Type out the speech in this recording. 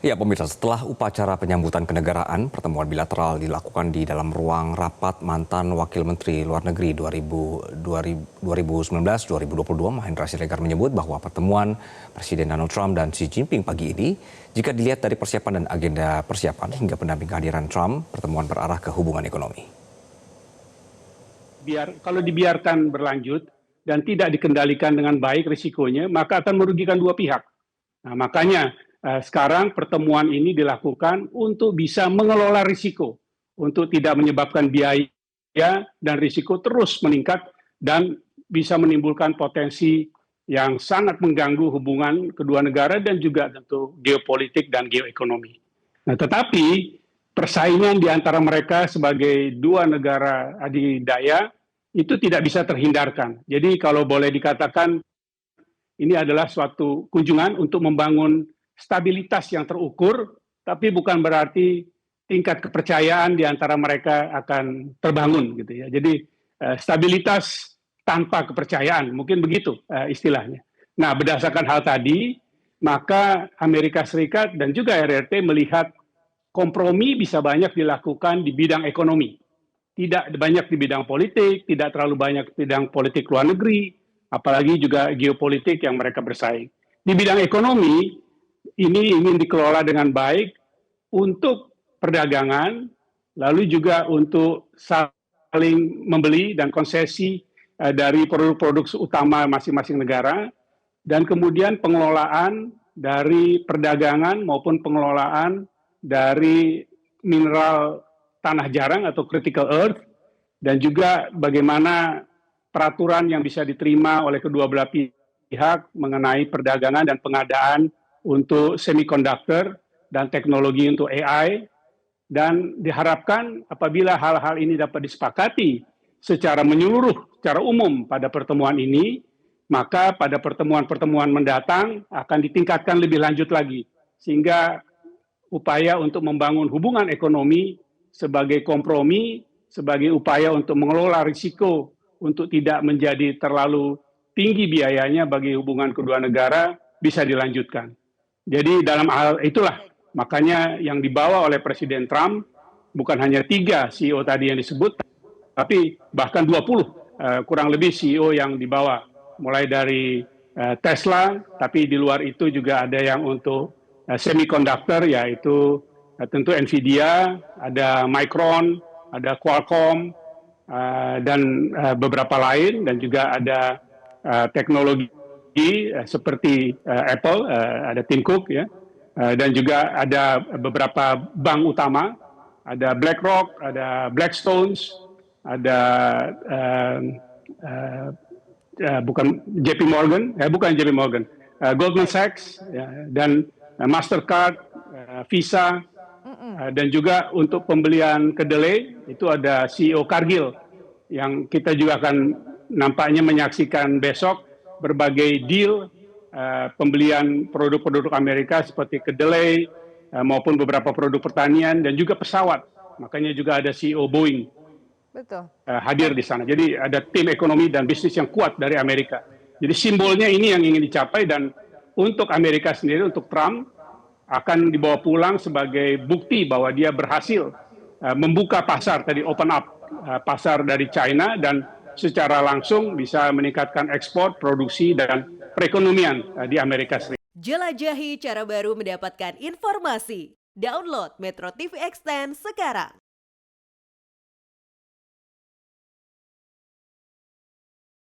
Ya, pemirsa, setelah upacara penyambutan kenegaraan, pertemuan bilateral dilakukan di dalam ruang rapat mantan Wakil Menteri Luar Negeri 2019-2022, Mahendra Siregar menyebut bahwa pertemuan Presiden Donald Trump dan Xi Jinping pagi ini, jika dilihat dari persiapan dan agenda persiapan hingga pendamping kehadiran Trump, pertemuan berarah ke hubungan ekonomi. Kalau dibiarkan berlanjut dan tidak dikendalikan dengan baik risikonya, maka akan merugikan dua pihak. Nah, makanya sekarang pertemuan ini dilakukan untuk bisa mengelola risiko, untuk tidak menyebabkan biaya dan risiko terus meningkat dan bisa menimbulkan potensi yang sangat mengganggu hubungan kedua negara dan juga tentu geopolitik dan geoekonomi. Nah, tetapi persaingan di antara mereka sebagai dua negara adidaya itu tidak bisa terhindarkan. Jadi kalau boleh dikatakan ini adalah suatu kunjungan untuk membangun stabilitas yang terukur, tapi bukan berarti tingkat kepercayaan di antara mereka akan terbangun gitu ya. Jadi stabilitas tanpa kepercayaan, mungkin begitu istilahnya. Nah, berdasarkan hal tadi, maka Amerika Serikat dan juga RRT melihat kompromi bisa banyak dilakukan di bidang ekonomi. Tidak banyak di bidang politik, tidak terlalu banyak di bidang politik luar negeri, apalagi juga geopolitik yang mereka bersaing. Di bidang ekonomi, ini ingin dikelola dengan baik untuk perdagangan, lalu juga untuk saling membeli dan konsesi dari produk-produk utama masing-masing negara, dan kemudian pengelolaan dari perdagangan maupun pengelolaan dari mineral tanah jarang atau critical earth, dan juga bagaimana peraturan yang bisa diterima oleh kedua belah pihak mengenai perdagangan dan pengadaan untuk semiconductor dan teknologi untuk AI, dan diharapkan apabila hal-hal ini dapat disepakati secara menyeluruh, secara umum pada pertemuan ini, maka pada pertemuan-pertemuan mendatang akan ditingkatkan lebih lanjut lagi, sehingga upaya untuk membangun hubungan ekonomi sebagai kompromi, sebagai upaya untuk mengelola risiko untuk tidak menjadi terlalu tinggi biayanya bagi hubungan kedua negara bisa dilanjutkan. Jadi dalam hal itulah makanya yang dibawa oleh Presiden Trump bukan hanya 3 CEO tadi yang disebut, tapi bahkan 20 kurang lebih CEO yang dibawa, mulai dari Tesla, tapi di luar itu juga ada yang untuk semiconductor, yaitu tentu Nvidia, ada Micron, ada Qualcomm, dan beberapa lain, dan juga ada teknologi seperti Apple, ada Tim Cook, ya, dan juga ada beberapa bank utama, ada BlackRock, ada Blackstone, ada bukan JP Morgan, Goldman Sachs, ya, dan Mastercard, Visa, dan juga untuk pembelian kedelai itu ada CEO Cargill yang kita juga akan nampaknya menyaksikan besok berbagai deal pembelian produk-produk Amerika seperti kedelai maupun beberapa produk pertanian dan juga pesawat. Makanya juga ada CEO Boeing. Betul. Hadir di sana. Jadi ada tim ekonomi dan bisnis yang kuat dari Amerika. Jadi simbolnya ini yang ingin dicapai, dan untuk Amerika sendiri, untuk Trump, akan dibawa pulang sebagai bukti bahwa dia berhasil membuka pasar, tadi open up pasar dari China, dan secara langsung bisa meningkatkan ekspor, produksi, dan perekonomian di Amerika Serikat. Jelajahi cara baru mendapatkan informasi. Download Metro TV Extend sekarang.